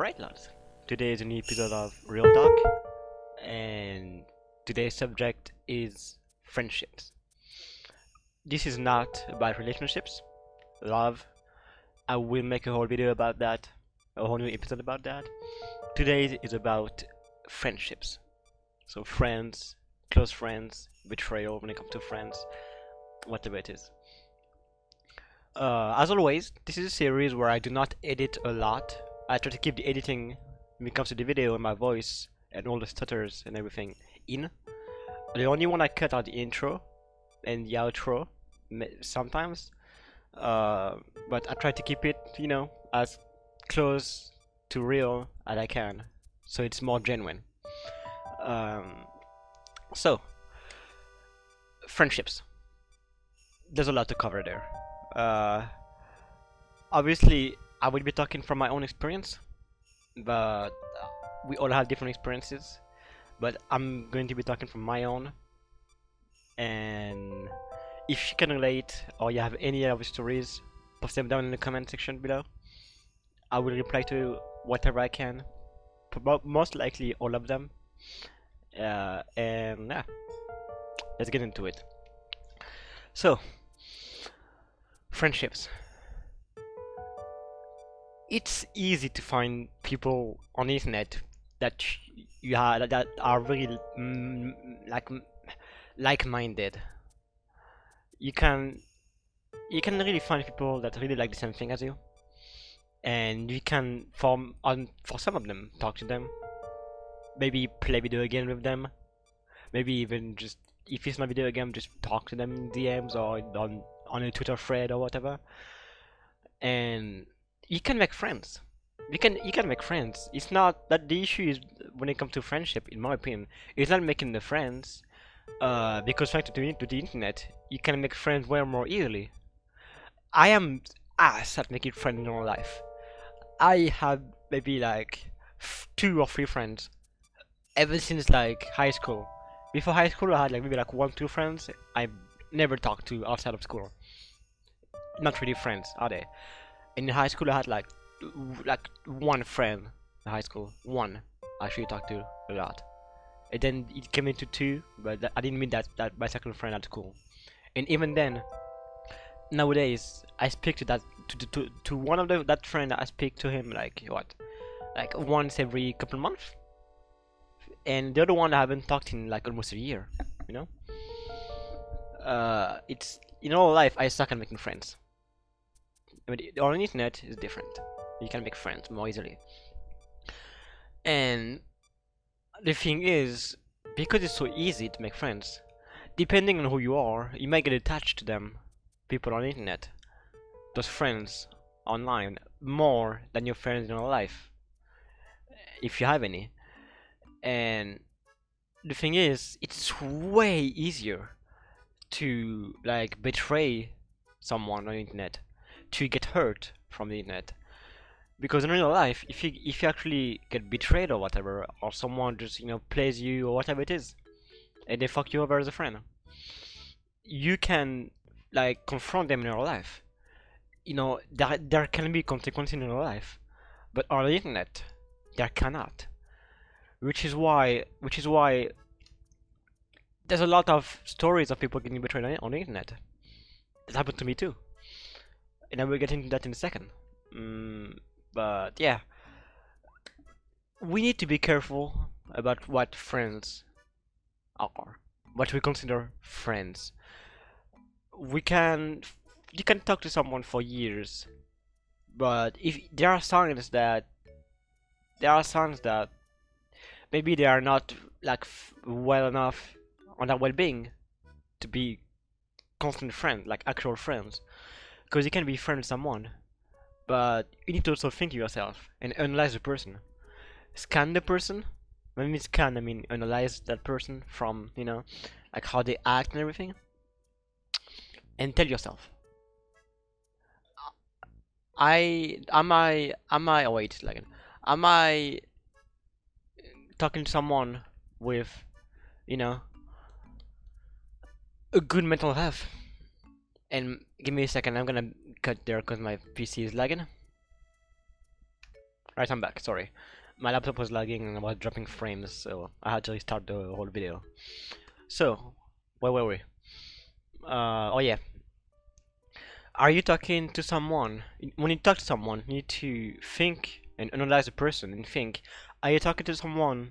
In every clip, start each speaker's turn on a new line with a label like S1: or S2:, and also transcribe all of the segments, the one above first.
S1: Alright, lads. Today is a new episode of Real Talk, and today's subject is friendships. This is not about relationships, love. I will make a whole video about that, a whole new episode about that. Today is about friendships. So, friends, close friends, betrayal when it comes to friends, whatever it is. As always, this is a series where I do not edit a lot. I try to keep the editing when it comes to the video and my voice and all the stutters and everything in. The only one I cut are the intro and the outro sometimes. But I try to keep it, as close to real as I can, so it's more genuine. So, friendships. There's a lot to cover there. Obviously, I will be talking from my own experience, but we all have different experiences. But I'm going to be talking from my own, and if you can relate or you have any other stories, post them down in the comment section below. I will reply to whatever I can, most likely all of them. And yeah, let's get into it. So, friendships. It's easy to find people on the internet that you have that are really like-minded. You can really find people that really like the same thing as you, and you can for some of them talk to them, maybe play video game with them, maybe even just if it's not video game, just talk to them in DMs or on a Twitter thread or whatever, and you can make friends. You can make friends. It's not that the issue is when it comes to friendship, in my opinion, it's not making the friends. Because thanks to the internet, you can make friends way more easily. I am ass at making friends in real life. I have maybe like 2 or 3 friends ever since like high school. Before high school, I had like maybe like 1, 2 friends I never talked to outside of school. Not really friends, are they? In high school, I had like 1 friend in high school. One I actually talked to a lot. And then it came into 2, but I didn't mean that my second friend at school. And even then, nowadays, I speak to to one of that friend. I speak to him like once every couple months, and the other one I haven't talked in like almost a year. You know, it's in all life I suck at making friends. I mean, on the internet is different. You can make friends more easily. And the thing is, because it's so easy to make friends, depending on who you are, you might get attached to them, people on the internet, those friends online, more than your friends in real life, if you have any. And the thing is, it's way easier to like betray someone on the internet, to get hurt from the internet, because in real life, if you actually get betrayed or whatever, or someone just plays you or whatever it is, and they fuck you over as a friend, you can like confront them in real life. There can be consequences in real life, but on the internet there cannot. Which is why there's a lot of stories of people getting betrayed on the internet. That happened to me too, and I will get into that in a second. But yeah, we need to be careful about what friends are, what we consider friends. You can talk to someone for years, but if there are signs that maybe they are not like well enough on their well-being to be constant friends, like actual friends, because you can be friends with someone, but you need to also think to yourself and analyze the person. Scan the person. When I mean scan, I mean analyze that person from, like how they act and everything. And tell yourself, am I talking to someone with, a good mental health? And give me a second, I'm gonna cut there because my PC is lagging. Right, I'm back. Sorry, my laptop was lagging and I was dropping frames, so I had to restart the whole video. So, where were we? Oh yeah. Are you talking to someone? When you talk to someone, you need to think and analyze the person and think: are you talking to someone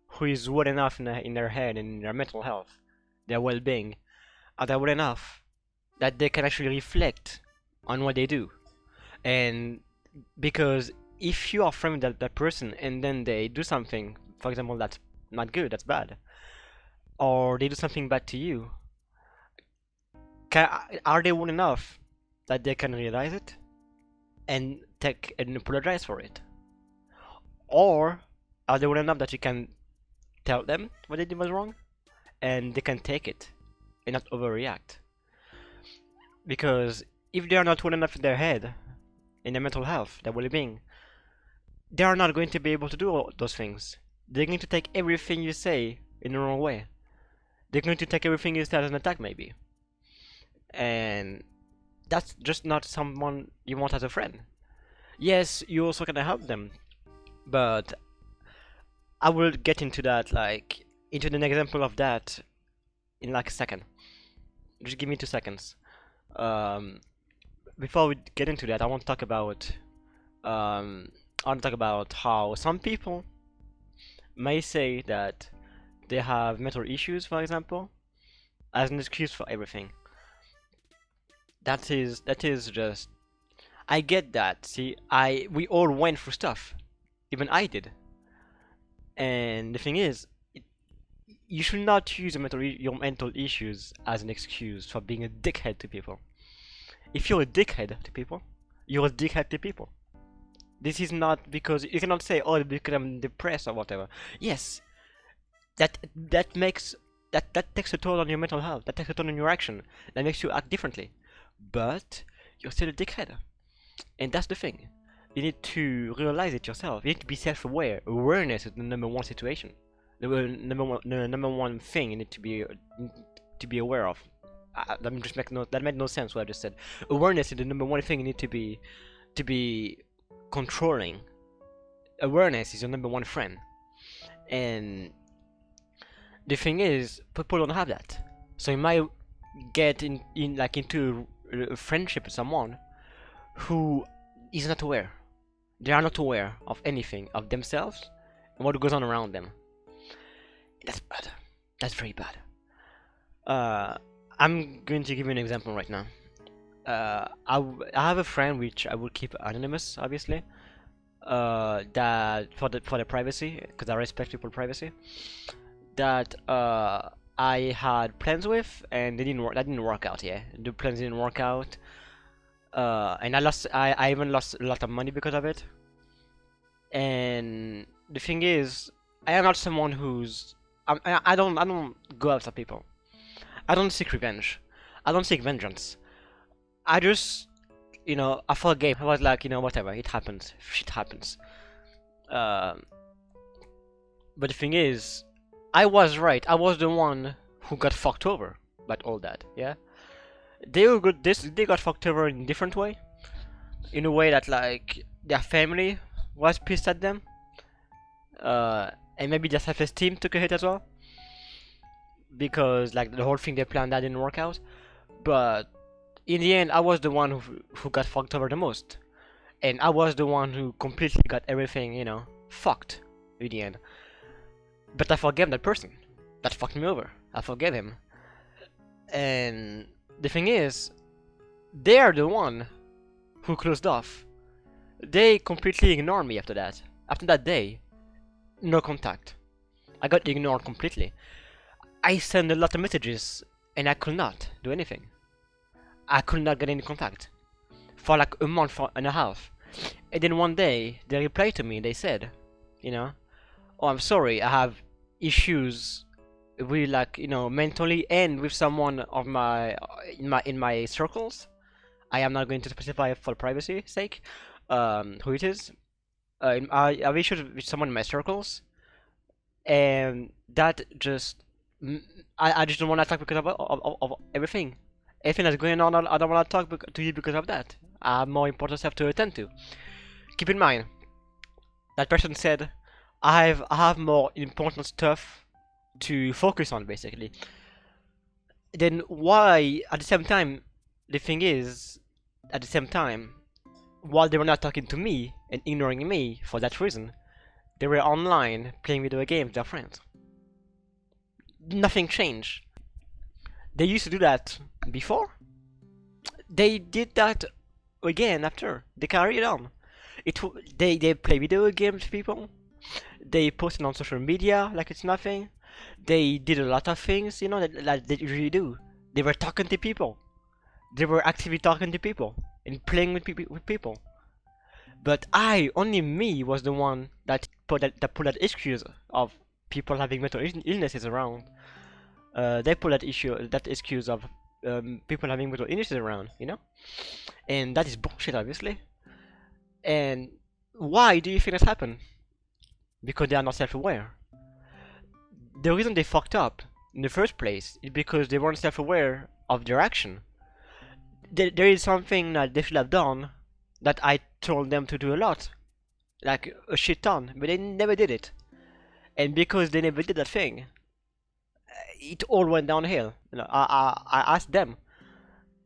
S1: who is well enough in their head and in their mental health, their well-being? Are they well enough that they can actually reflect on what they do? And because if you are friends with that person and then they do something, for example, that's not good, that's bad, or they do something bad to you, are they well enough that they can realize it and take and apologize for it? Or are they well enough that you can tell them what they did was wrong and they can take it and not overreact? Because if they are not well enough in their head, in their mental health, their well-being, they are not going to be able to do all those things. They're going to take everything you say in the wrong way. They're going to take everything you say as an attack, maybe. And that's just not someone you want as a friend. Yes, you also can help them, but I will get into that, like, into an example of that in like a second. Just give me 2 seconds. Um, Before we get into that, I want to talk about how some people may say that they have mental issues, for example, as an excuse for everything. That is just, I get that. See, we all went through stuff, even I did. And the thing is, you should not use your mental issues as an excuse for being a dickhead to people. If you're a dickhead to people, you're a dickhead to people. This is not because you cannot say, "Oh, because I'm depressed" or whatever. Yes, that makes that takes a toll on your mental health. That takes a toll on your action. That makes you act differently. But you're still a dickhead, and that's the thing. You need to realize it yourself. You need to be self-aware. Awareness is the number one situation. The number one thing you need to be aware of. That made no sense what I just said. Awareness is the number one thing you need to be controlling. Awareness is your number one friend, and the thing is, people don't have that. So you might get into a friendship with someone who is not aware. They are not aware of anything of themselves and what goes on around them. That's bad. That's very bad. I'm going to give you an example right now. I have a friend which I will keep anonymous, obviously. That for the privacy, because I respect people's privacy. That I had plans with, and they didn't work. That didn't work out. Yeah, the plans didn't work out. And I lost. I even lost a lot of money because of it. And the thing is, I am not someone who's. I don't go after people. I don't seek revenge. I don't seek vengeance. I just, I forgave. I was like, whatever, it happens. Shit happens. But the thing is, I was right. I was the one who got fucked over by all that. Yeah, they were good. They got fucked over in a different way. In a way that like their family was pissed at them. And maybe their self-esteem took a hit as well. Because like the whole thing they planned that didn't work out. But in the end, I was the one who got fucked over the most, and I was the one who completely got everything, fucked in the end. But I forgave that person that fucked me over. I forgave him, and the thing is, they are the one who closed off. They completely ignored me after that. After that day, no contact. I got ignored completely. I sent a lot of messages, and I could not do anything. I could not get any contact for like a month and a half. And then one day they replied to me. They said, "Oh, I'm sorry. I have issues with like mentally and with someone of in my circles. I am not going to specify for privacy sake who it is. I have issues with someone in my circles, and that just I just don't want to talk because of everything." Everything that's going on, I don't want to talk to you because of that. I have more important stuff to attend to. Keep in mind, that person said, I have more important stuff to focus on, basically. Then why, at the same time, the thing is, at the same time, while they were not talking to me and ignoring me for that reason, they were online playing video games with their friends. Nothing changed. They used to do that before. They did that again after. They carried on. They play video games with people. They posted on social media like it's nothing. They did a lot of things, you know, that they usually do. They were talking to people. They were actively talking to people and playing with people. But only me, was the one that put that excuse of people having mental illnesses around. They put that excuse of people having mental illnesses around, you know, and that is bullshit, obviously. And why do you think that happened? Because they are not self-aware. The reason they fucked up in the first place is because they weren't self-aware of their action. There is something that they should have done that I told them to do a lot, like a shit ton, but they never did it. And because they never did that thing, it all went downhill. You know, I asked them,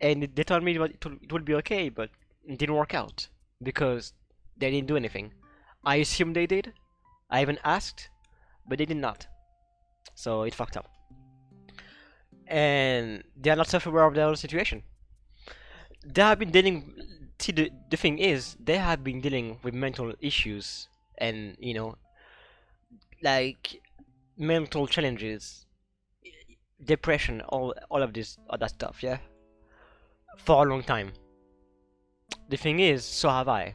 S1: and they told me it would be okay, but it didn't work out because they didn't do anything. I assumed they did. I even asked, but they did not. So it fucked up. And they are not self-aware of their own situation. They have been dealing. See, the thing is, they have been dealing with mental issues and, you know, like mental challenges, depression, all of this other stuff, yeah, for a long time. The thing is, so have I.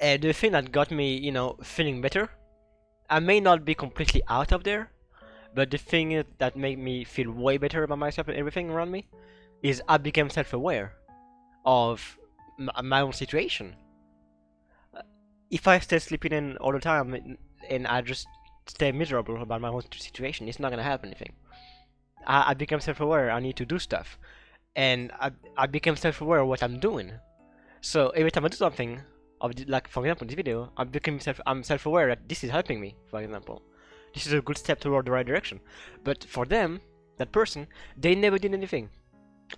S1: And the thing that got me, you know, feeling better, I may not be completely out of there, but the thing that made me feel way better about myself and everything around me is I became self-aware of my own situation. If I stay sleeping in all the time and I just stay miserable about my own situation, it's not gonna help anything. I became self-aware. I need to do stuff, and I became self-aware of what I'm doing. So every time I do something, like for example this video, I'm self-aware that this is helping me. For example, this is a good step toward the right direction. But for them, that person, they never did anything.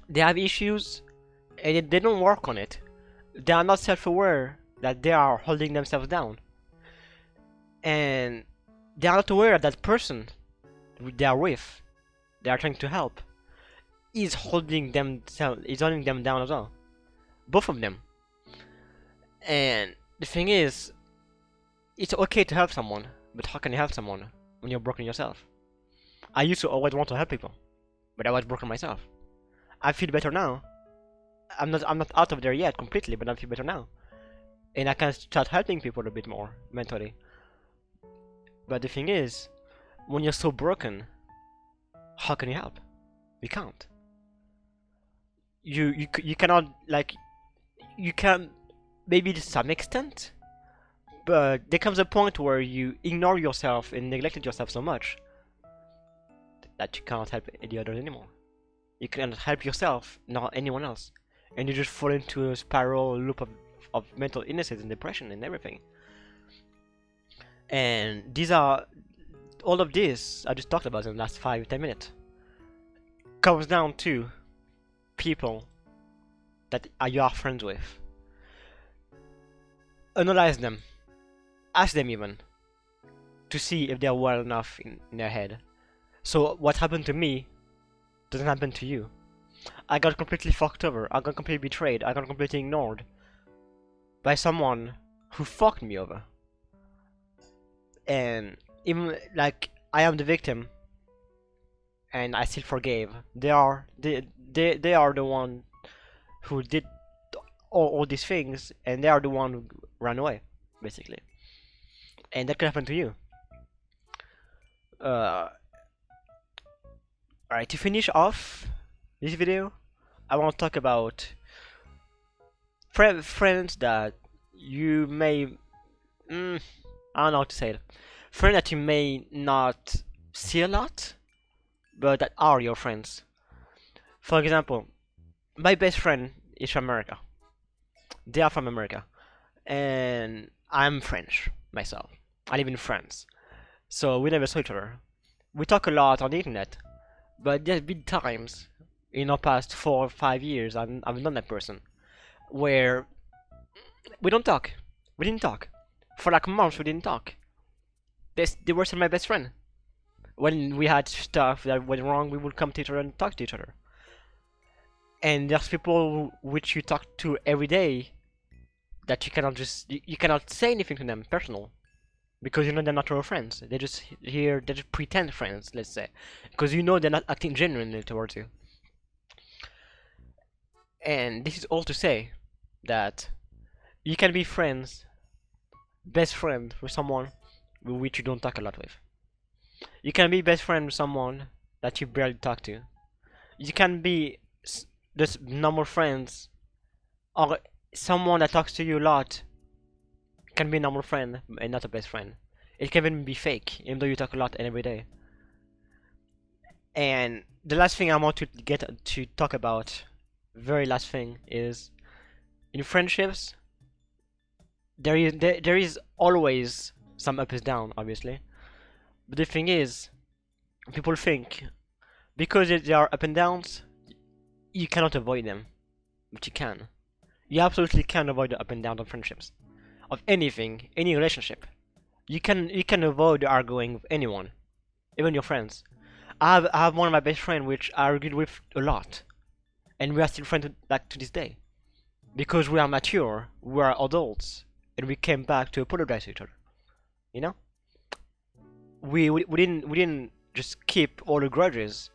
S1: They have issues, and they don't work on it. They are not self-aware that they are holding themselves down, and they are not aware that person they are with, they are trying to help, is holding them down as well. Both of them. And the thing is, it's okay to help someone, but how can you help someone when you're broken yourself? I used to always want to help people, but I was broken myself. I feel better now. I'm not out of there yet completely, but I feel better now, and I can start helping people a bit more mentally. But the thing is, when you're so broken, how can you help? You can't. You cannot, like, you can maybe to some extent, but there comes a point where you ignore yourself and neglected yourself so much that you can't help any others anymore. You cannot help yourself, not anyone else, and you just fall into a spiral loop of mental illnesses and depression and everything. And these are all of this I just talked about in the last 5-10 minutes comes down to people that you are friends with. Analyze them, ask them even, to see if they're well enough in their head. So what happened to me doesn't happen to you. I got completely fucked over, I got completely betrayed, I got completely ignored by someone who fucked me over. And even, like, I am the victim, and I still forgave. They are the one who did all these things, and they are the one who ran away, basically. And that could happen to you. Alright, to finish off this video, I want to talk about friends that you may... I don't know how to say it. Friends that you may not see a lot, but that are your friends. For example, my best friend is from America. They are from America. And I'm French myself. I live in France, so we never saw each other. We talk a lot on the internet, but there's been times in our past 4 or 5 years, I've known that person, where we don't talk. We didn't talk. For like months, we didn't talk. They were still my best friend. When we had stuff that went wrong, we would come to each other and talk to each other. And there's people which you talk to every day that you cannot say anything to them personal because you know they're not real friends. They just pretend friends, let's say, because you know they're not acting genuinely towards you. And this is all to say that you can be friends, best friend with someone with which you don't talk a lot with. You can be best friend with someone that you barely talk to. You can be just normal friends, or someone that talks to you a lot can be a normal friend and not a best friend. It can even be fake, even though you talk a lot every day. And the last thing I want to get to talk about, very last thing, is in friendships, there is always some ups and downs, obviously. But the thing is, people think because there are up and downs, you cannot avoid them, but you can. You absolutely can avoid the up and downs of friendships, of anything, any relationship. You can avoid arguing with anyone, even your friends. I have one of my best friends which I argued with a lot, and we are still friends back to this day, because we are mature, we are adults, and we came back to apologize to each other. You know, we didn't just keep all the grudges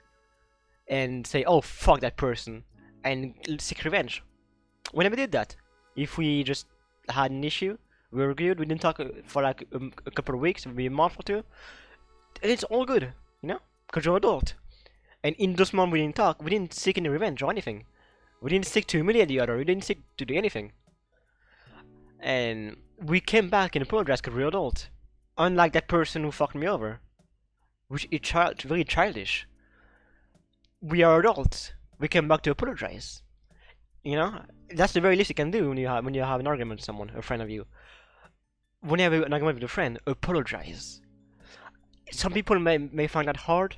S1: and say, oh fuck that person, and seek revenge. We never did that. If we just had an issue, we were good, we didn't talk for like a couple of weeks, maybe a month or two, and it's all good, you know, because you're adult. And in those months we didn't talk, we didn't seek any revenge or anything. We didn't seek to humiliate the other, we didn't seek to do anything. And we came back and apologized because we're adult. Unlike that person who fucked me over, which is very childish. We are adults. We came back to apologize. You know, that's the very least you can do when you have an argument with someone, a friend of you. When you have an argument with a friend, apologize. Some people may find that hard.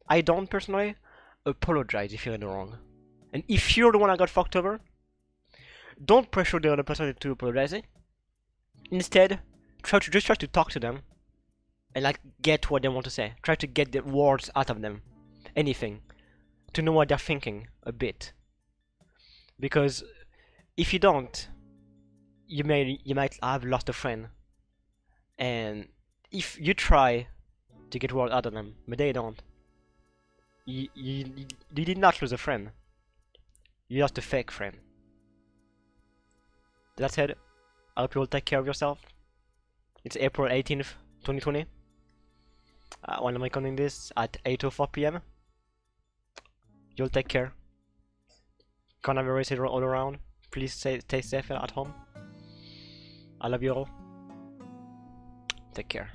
S1: I don't personally. Apologize if you're in the wrong. And if you're the one that got fucked over, don't pressure the other person to apologize. Instead, try to talk to them and like get what they want to say. Try to get the words out of them. Anything. To know what they're thinking a bit. Because if you don't, you might have lost a friend. And if you try to get word out of them, but they don't, you did not lose a friend. You lost a fake friend. That said, I hope you will take care of yourself. It's April 18th, 2020. When I'm recording this at 8:04 p.m. You'll take care. Coronavirus is all around. Please stay safe at home. I love you all. Take care.